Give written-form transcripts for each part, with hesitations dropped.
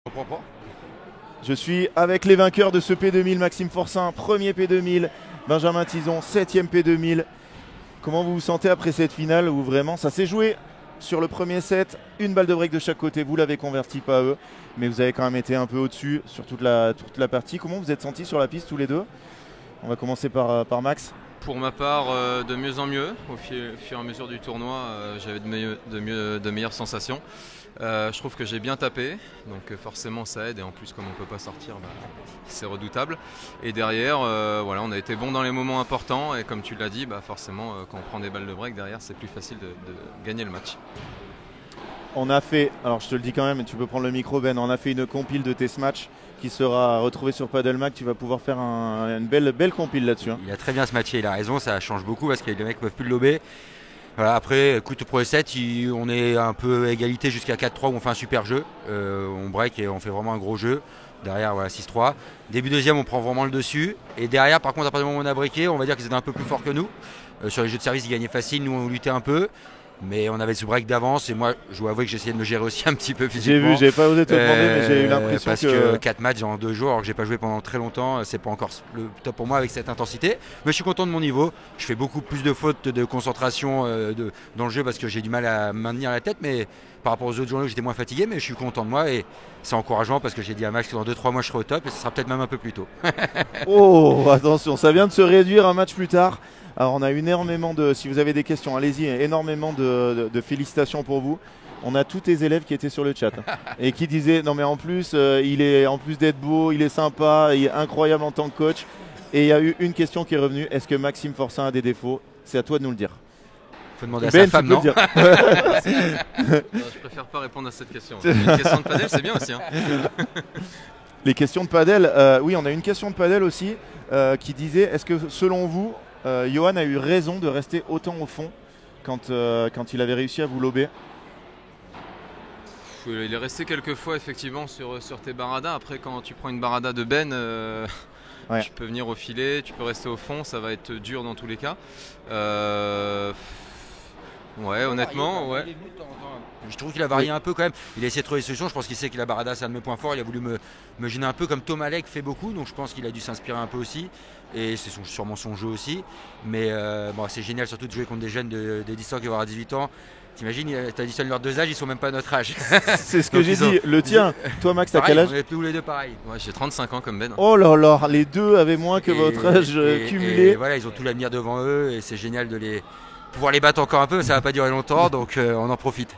Je comprends pas. Je suis avec les vainqueurs de ce P2000, Maxime Forçin, premier P2000, Benjamin Tison, 7e P2000. Comment vous vous sentez après cette finale où vraiment ça s'est joué sur le premier set, une balle de break de chaque côté, vous l'avez converti, pas eux, mais vous avez quand même été un peu au-dessus sur toute la partie. Comment vous êtes sentis sur la piste tous les deux? On va commencer par Max. Pour ma part, de mieux en mieux. Au fur et à mesure du tournoi, j'avais de meilleures sensations. Je trouve que j'ai bien tapé, donc forcément ça aide. Et en plus, comme on ne peut pas sortir, c'est redoutable. Et derrière, voilà, on a été bon dans les moments importants. Et comme tu l'as dit, forcément, quand on prend des balles de break derrière, c'est plus facile de gagner le match. On a fait, alors je te le dis quand même, tu peux prendre le micro Ben, on a fait une compile de tes matchs qui sera retrouvée sur Paddle-Mag. Tu vas pouvoir faire une belle compile là-dessus. Il a très bien se matcher, il a raison, ça change beaucoup parce que les mecs ne peuvent plus le lober. Voilà, après, écoute, pour les 7, on est un peu égalité jusqu'à 4-3 où on fait un super jeu. On break et on fait vraiment un gros jeu. Derrière, voilà, 6-3. Début deuxième, on prend vraiment le dessus. Et derrière, par contre, à partir du moment où on a breaké, on va dire qu'ils étaient un peu plus forts que nous. Sur les jeux de service, ils gagnaient facile, nous on luttait un peu. Mais on avait ce break d'avance et moi je dois avouer que j'essayais de me gérer aussi un petit peu physiquement. J'ai vu, j'ai pas osé te demander, mais j'ai eu l'impression parce que 4 matchs en 2 jours alors que j'ai pas joué pendant très longtemps, c'est pas encore le top pour moi avec cette intensité. Mais je suis content de mon niveau. Je fais beaucoup plus de fautes de concentration dans le jeu parce que j'ai du mal à maintenir la tête, mais par rapport aux autres journées où j'étais moins fatigué, mais je suis content de moi et c'est encourageant parce que j'ai dit à Max que dans 2-3 mois je serai au top et ce sera peut-être même un peu plus tôt. Oh, attention, ça vient de se réduire un match plus tard. Alors on a énormément si vous avez des questions, allez-y, énormément de félicitations pour vous. On a tous tes élèves qui étaient sur le chat et qui disaient non mais en plus en plus d'être beau, il est sympa, il est incroyable en tant que coach. Et il y a eu une question qui est revenue, est-ce que Maxime Forçin a des défauts? C'est à toi de nous le dire. Faut demander à sa femme, non? Je préfère pas répondre à cette question. Une question de padel, c'est bien aussi. Les questions de padel, oui, on a une question de padel aussi qui disait est-ce que selon vous, Johan a eu raison de rester autant au fond quand il avait réussi à vous lober? Il est resté quelques fois effectivement sur tes baradas. Après, quand tu prends une barada de Ben, ouais. Tu peux venir au filet, tu peux rester au fond, ça va être dur dans tous les cas. Ouais, honnêtement, ouais. Je trouve qu'il a varié un peu quand même. Il a essayé de trouver des solutions. Je pense qu'il sait que la barada c'est un de mes points forts. Il a voulu me gêner un peu comme Thomas Lek fait beaucoup. Donc je pense qu'il a dû s'inspirer un peu aussi. Et c'est sûrement son jeu aussi. Mais c'est génial surtout de jouer contre des jeunes de 10 ans qui vont avoir 18 ans. T'imagines, t'additionnes leurs 2 âges, ils sont même pas à notre âge. C'est ce que j'ai dit. Le tien, toi Max, t'as quel âge? On est tous les deux pareil. Ouais, j'ai 35 ans comme Ben. Oh là là, les deux avaient moins que votre âge cumulé. Et voilà, ils ont tout l'avenir devant eux et c'est génial de pouvoir les battre encore un peu. Ça va pas durer longtemps, donc on en profite.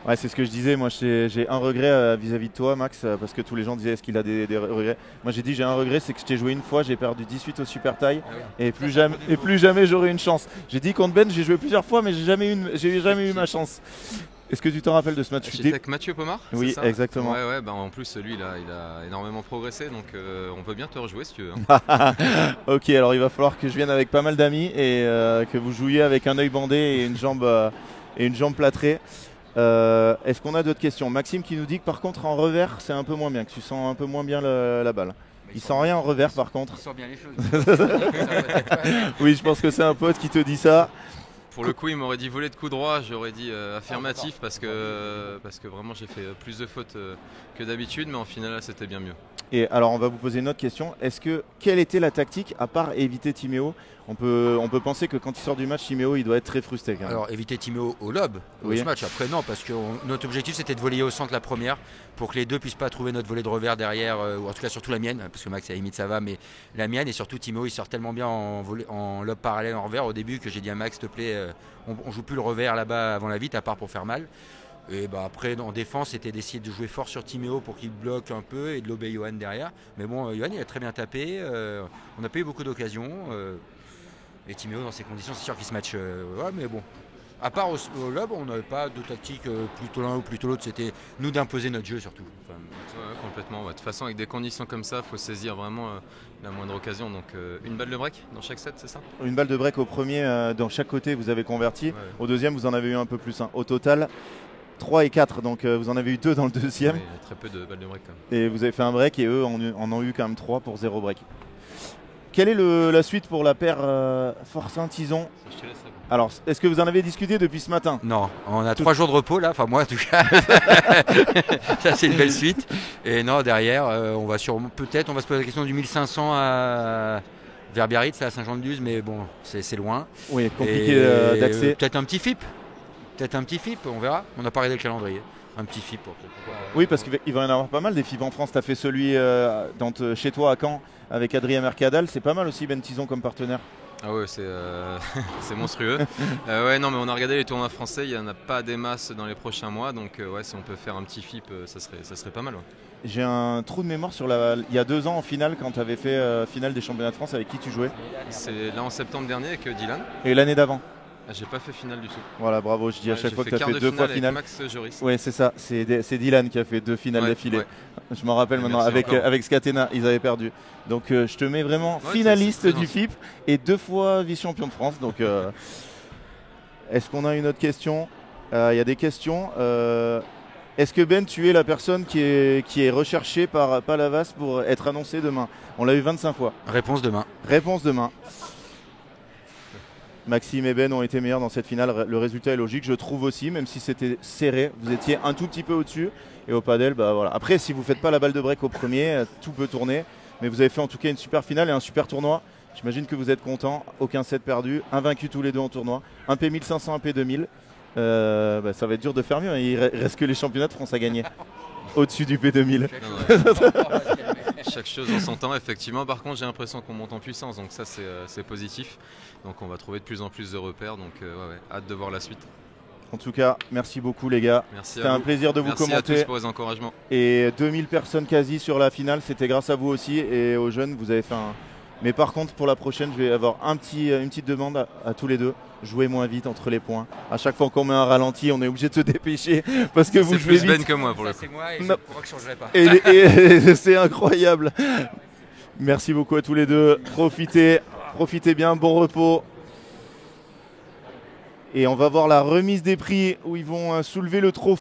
Ouais, c'est ce que je disais. Moi, j'ai un regret vis-à-vis de toi, Max, parce que tous les gens disaient est-ce qu'il a des regrets. Moi, j'ai dit j'ai un regret, c'est que je t'ai joué une fois, j'ai perdu 18 au super taille, et plus jamais j'aurai une chance. J'ai dit contre Ben, j'ai joué plusieurs fois, mais j'ai jamais eu ma chance. Est-ce que tu t'en rappelles de ce match? J'étais avec Mathieu Pomar. Oui, ça exactement. Ouais, en plus, lui, il a énormément progressé, donc on peut bien te rejouer si tu veux. Ok, alors il va falloir que je vienne avec pas mal d'amis et que vous jouiez avec un œil bandé et une jambe plâtrée. Est-ce qu'on a d'autres questions? Maxime qui nous dit que par contre en revers c'est un peu moins bien, que tu sens un peu moins bien la balle. Il sent rien en revers par contre. Il sent bien les choses. Oui, je pense que c'est un pote qui te dit ça. Pour le coup, il m'aurait dit voler de coup droit, j'aurais dit affirmatif parce que vraiment j'ai fait plus de fautes que d'habitude, mais en finale là c'était bien mieux. Et alors on va vous poser une autre question. Quelle était la tactique à part éviter Timéo? On peut penser que quand il sort du match, Timéo il doit être très frustré quand même. Alors éviter Timéo au lob oui. Ce match. Après non, parce que notre objectif c'était de voler au centre la première pour que les deux puissent pas trouver notre volée de revers derrière, ou en tout cas surtout la mienne, parce que Max à la limite ça va, mais la mienne et surtout Timéo il sort tellement bien en lob parallèle en revers au début que j'ai dit à Max s'il te plaît, on joue plus le revers là-bas avant la vite à part pour faire mal. Et après en défense c'était d'essayer de jouer fort sur Timéo pour qu'il bloque un peu et de lober Johan derrière. Mais bon, Johan il a très bien tapé, on n'a pas eu beaucoup d'occasions. Et Timéo dans ces conditions c'est sûr qu'il se match. Ouais, mais bon. À part au lob, on n'avait pas de tactique plutôt l'un ou plutôt l'autre, c'était nous d'imposer notre jeu surtout. Ouais, complètement. De toute façon avec des conditions comme ça, il faut saisir vraiment la moindre occasion. Donc une balle de break dans chaque set, c'est ça? Une balle de break au premier, dans chaque côté vous avez converti. Ouais. Au deuxième vous en avez eu un peu plus. Au total 3 et 4, donc vous en avez eu 2 dans le deuxième. Oui, très peu de balles de break quand même. Et vous avez fait un break et eux en ont eu quand même 3 pour 0 break. Quelle est la suite pour la paire Forcin-Tison? Alors, est-ce que vous en avez discuté depuis ce matin? Non, on a 3 jours de repos là, enfin moi en tout cas. Ça c'est une belle suite. Et non, derrière, on va se poser la question du 1500 vers Biarritz, à Saint-Jean-de-Luz, mais bon, c'est loin. Oui, compliqué d'accès. Peut-être un petit FIP. On verra. On n'a pas regardé le calendrier. Un petit FIP. Oui, parce qu'il va y en avoir pas mal des FIP en France. Tu as fait celui chez toi à Caen avec Adrien Mercadal. C'est pas mal aussi Ben Tison comme partenaire. Ah ouais, c'est monstrueux. Ouais, non, mais on a regardé les tournois français, il n'y en a pas des masses dans les prochains mois, donc ouais, si on peut faire un petit FIP, ça serait pas mal. Ouais. J'ai un trou de mémoire sur il y a 2 ans en finale, quand tu avais fait finale des championnats de France, avec qui tu jouais? C'est là en septembre dernier avec Dylan. Et l'année d'avant? J'ai pas fait finale du tout. Voilà, bravo, je dis à chaque fois que tu as fait 2 fois finale. Max Joris. Oui, c'est ça, c'est Dylan qui a fait 2 finales d'affilée. Ouais. Je m'en rappelle maintenant, avec Scatena, ils avaient perdu. Donc je te mets vraiment finaliste du FIP et 2 fois vice-champion de France. Donc est-ce qu'on a une autre question? Il y a des questions. Est-ce que Ben, tu es la personne qui est recherchée par Palavas pour être annoncée demain? On l'a eu 25 fois. Réponse demain. Réponse demain. Maxime et Ben ont été meilleurs dans cette finale. Le résultat est logique, je trouve aussi, même si c'était serré. Vous étiez un tout petit peu au-dessus. Et au padel, bah voilà. Après, si vous ne faites pas la balle de break au premier, tout peut tourner. Mais vous avez fait en tout cas une super finale et un super tournoi. J'imagine que vous êtes contents. Aucun set perdu. Invaincus tous les deux en tournoi. Un P1500, un P2000. Ça va être dur de faire mieux. Il reste que les championnats de France à gagner. Au-dessus du P2000. Chaque chose en son temps, effectivement. Par contre, j'ai l'impression qu'on monte en puissance, donc ça c'est positif. Donc on va trouver de plus en plus de repères, donc hâte de voir la suite. En tout cas, merci beaucoup les gars. C'était un plaisir de vous commenter. Merci à tous pour les encouragements. Et 2000 personnes quasi sur la finale, c'était grâce à vous aussi. Et aux jeunes, vous avez fait un... Mais par contre, pour la prochaine, je vais avoir une petite demande à tous les deux. Jouez moins vite entre les points. À chaque fois qu'on met un ralenti, on est obligé de se dépêcher parce que vous jouez vite. C'est plus Ben que moi pour le coup. C'est moi et je crois que je changerai pas. Et c'est incroyable. Merci beaucoup à tous les deux. Profitez bien, bon repos. Et on va voir la remise des prix où ils vont soulever le trophée.